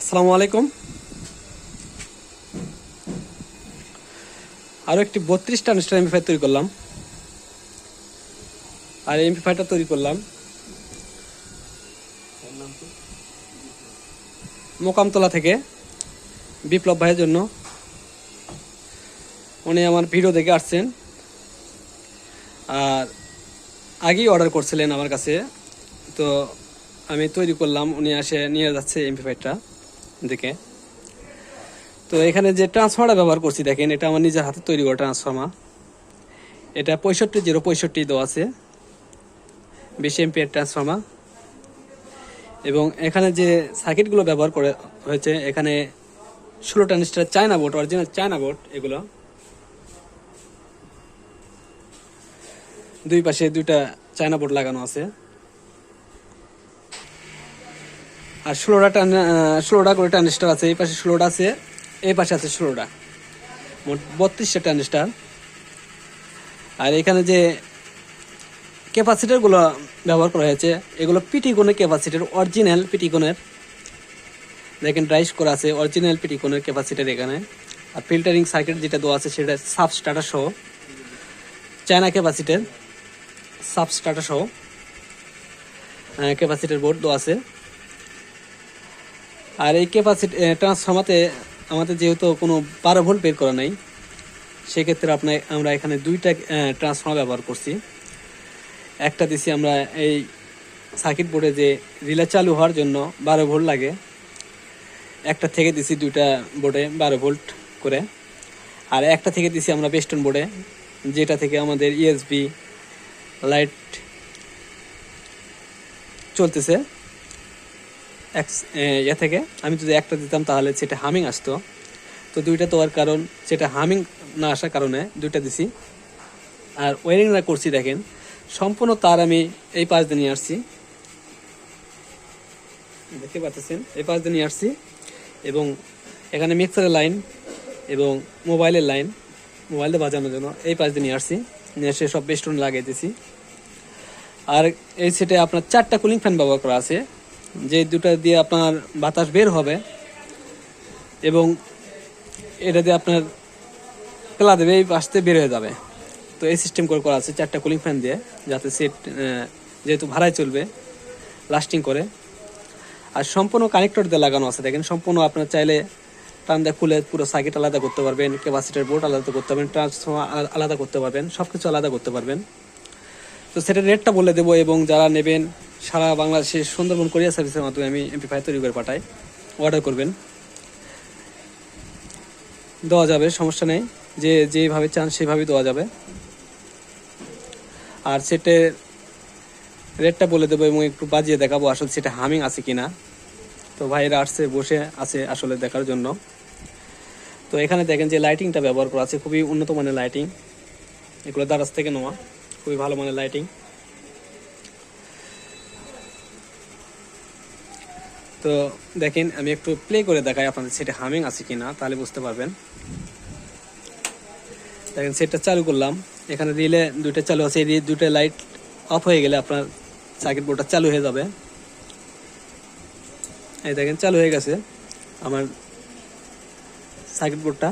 আসসালামু আলাইকুম। আরও একটি 32 ট্রানজিস্টার এমপ্লিফায়ার তৈরি করলাম। আর এই এমপ্লিফায়ারটা তৈরি করলাম মোকামতলা থেকে বিপ্লব ভাইয়ের জন্য। উনি আমার ভিডিও দেখে আসছেন আর আগেই অর্ডার করছিলেন আমার কাছে, তো আমি তৈরি করলাম। উনি আসে নিয়ে যাচ্ছে এমপ্লিফায়ারটা দেখে। তো এখানে যে ট্রান্সফর্মারটা ব্যবহার করছি দেখেন, এটা আমার নিজের হাতে তৈরি করা ট্রান্সফর্মার। এটা 65 065 দেওয়া আছে, 20 এমপিয়ার ট্রান্সফর্মার। এবং এখানে যে সার্কিটগুলো ব্যবহার করে হয়েছে, এখানে 16 transistor China board, original China board. এগুলো দুই পাশে দুইটা চায়না বোর্ড লাগানো আছে। আর 16টা করে ট্রানজিস্টার আছে। এই পাশে 16টা আছে, এই পাশে আছে 16টা, মোট 32টা ট্রানজিস্টার। আর এখানে যে ক্যাপাসিটারগুলো ব্যবহার করা হয়েছে, এগুলো পিটিকোনের ক্যাপাসিটার, অরিজিনাল পিটিকোনের। দেখেন ড্রাইস করা আছে, অরিজিনাল পিটিকোনের ক্যাপাসিটার এখানে। আর ফিল্টারিং সার্কিট যেটা দেওয়া আছে সেটা সাবস্টার্টার সহ, চায়না ক্যাপাসিটার সাবস্টার্টার সহ ক্যাপাসিটার বোর্ড দেওয়া আছে। আর এই ক্যাপাসিটি ট্রান্সফর্মাতে আমাদের যেহেতু কোনো 12 ভোল্ট বের করা নাই, সেক্ষেত্রে আমরা এখানে দুইটা ট্রান্সফর্মার ব্যবহার করছি। একটা দিছি আমরা এই সার্কিট বোর্ডে যে রিলে চালু হওয়ার জন্য 12 ভোল্ট লাগে, একটা থেকে দিছি দুইটা বোর্ডে 12 ভোল্ট করে। আর একটা থেকে দিছি আমরা বেস্টন বোর্ডে, যেটা থেকে আমাদের ইএসবি লাইট চলতেছে। ইয়ে থেকে আমি যদি একটা দিতাম তাহলে সেটা হামিং আসতো, তো দুইটা দেওয়ার কারণ সেটা হামিং না আসার কারণে দুইটা দিছি। আর ওয়ারিংটা করছি দেখেন, সম্পূর্ণ তার আমি এই পাশ দিয়ে নিয়ে আসছি, দেখতে পাচ্ছেন, এই পাশ দিয়ে নিয়ে আসছি। এবং এখানে মিক্সারের লাইন এবং মোবাইলের লাইন, মোবাইলটা বাজানোর জন্য এই পাশ দিয়ে নিয়ে আসছি, নিয়ে এসে সব বেস্টন লাগিয়ে দিয়েছি। আর এই সেটে আপনার 4টা কুলিং ফ্যান ব্যবহার করা আছে, যে দুটো দিয়ে আপনার বাতাস বের হবে এবং এটা দিয়ে আপনার পেলা দেবে, এই পাশ থেকে বের হয়ে যাবে। তো এই সিস্টেম করে করা আছে 4টা কুলিং ফ্যান দিয়ে, যাতে সেট যেহেতু ভাড়ায় চলবে, লাস্টিং করে। আর সম্পূর্ণ কানেক্টর দিয়ে লাগানো আছে দেখেন, সম্পূর্ণ আপনার চাইলে টান দিয়ে খুলে পুরো সার্কিট আলাদা করতে পারবেন, ক্যাপাসিটার বোর্ড আলাদা করতে পারবেন, ট্রান্সফর্মার আলাদা করতে পারবেন, সব কিছু আলাদা করতে পারবেন। তো সেটার রেটটা বলে দেবো, এবং যারা নেবেন সারা বাংলাদেশে সুন্দরবন কোরিয়ার সার্ভিসের মাধ্যমে আমি এমপ্লিফায়ার তৈরি করে পাঠাই। অর্ডার করবেন, দেওয়া যাবে, সমস্যা নেই। যেভাবে চান সেভাবেই দেওয়া যাবে। আর সেটের রেটটা বলে দেবো এবং একটু বাজিয়ে দেখাবো আসলে সেটা হামিং আছে কিনা। তো ভাইরা আসছে, বসে আছে আসলে দেখার জন্য। তো এখানে দেখেন যে লাইটিংটা ব্যবহার করা আছে, খুবই উন্নত মানের লাইটিং। এগুলো দারাজ থেকে নেওয়া, খুবই ভালো মানের লাইটিং। তো দেখেন আমি একটু প্লে করে দেখাই আপনাদের সেটা হামিং আছে কিনা, তাহলে বুঝতে পারবেন। দেখেন সেটটা চালু করলাম, এখানে রিলে দুইটা চালু আছে, এই দুইটা লাইট অফ হয়ে গেলে আপনার সার্কিট বোর্ডটা চালু হয়ে যাবে। এই দেখেন চালু হয়ে গেছে আমার সার্কিট বোর্ডটা।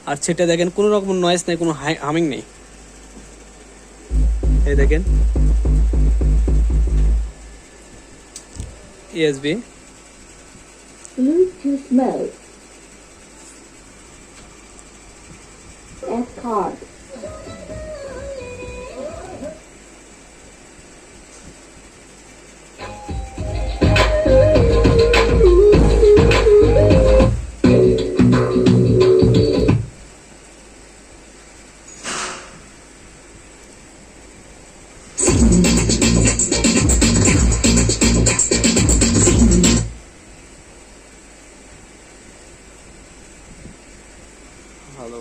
আর সেটা দেখেন কোনো রকম নয়েজ নেই, কোনো হামিং নেই। এই দেখেন ESB Bluetooth mode. S card. ভালো।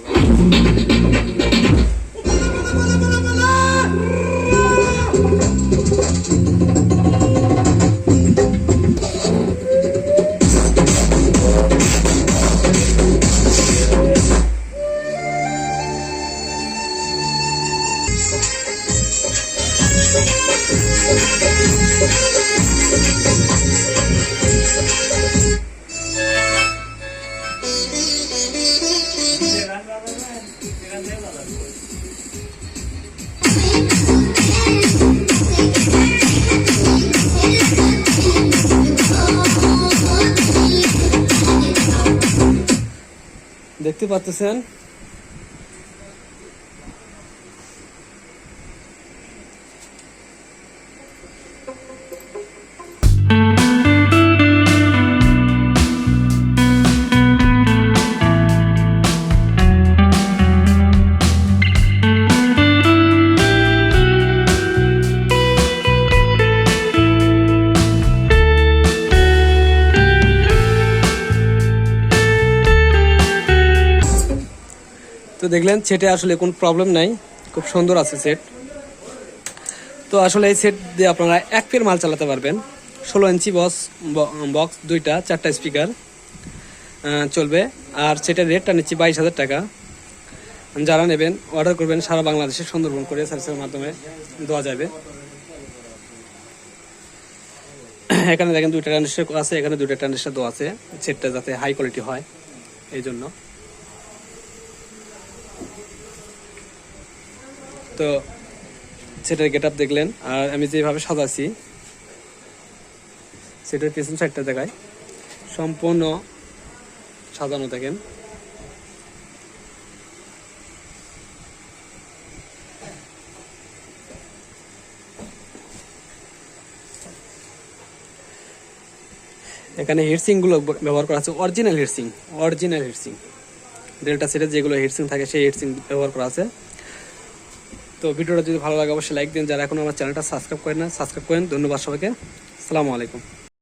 দেখতে পাচ্ছেন তো দেখলেন সেটে আসলে কোনো প্রবলেম নাই, খুব সুন্দর আছে সেট। তো আসলে এই সেট দিয়ে আপনারা এক পের মাল চালাতে পারবেন। 16 ইঞ্চি বক্স, 2টা 4টা স্পিকার চলবে। আর সেটার রেটটা নিচ্ছি 22,000 টাকা। যারা নেবেন অর্ডার করবেন, সারা বাংলাদেশে সুন্দরবন করে সার্ভিসের মাধ্যমে দেওয়া যাবে। এখানে দেখেন 2টা ট্রানজিস্টার আছে, এখানে 2টা ট্রানজিস্টার দেওয়া আছে সেটটা যাতে হাই কোয়ালিটি হয় এই জন্য। তো সেটার গেট আপ দেখলেন। আর আমি যেভাবে সাজাচ্ছি সেটার পিছন সাইডটা দেখায়, সম্পূর্ণ সাজানো দেখেন। এখানে হিটসিং গুলো ব্যবহার করা আছে অরিজিনাল হিটসিং ডেল্টা সেটের যেগুলো হিটসিং থাকে সেই হিটসিং ব্যবহার করা আছে। তো ভিডিওটা যদি ভালো লাগে অবশ্যই লাইক দিন। যারা এখন আমার চ্যানেলটা সাবস্ক্রাইব করেন না, সাবস্ক্রাইব করেন। ধন্যবাদ সবাইকে। আসসালামু আলাইকুম।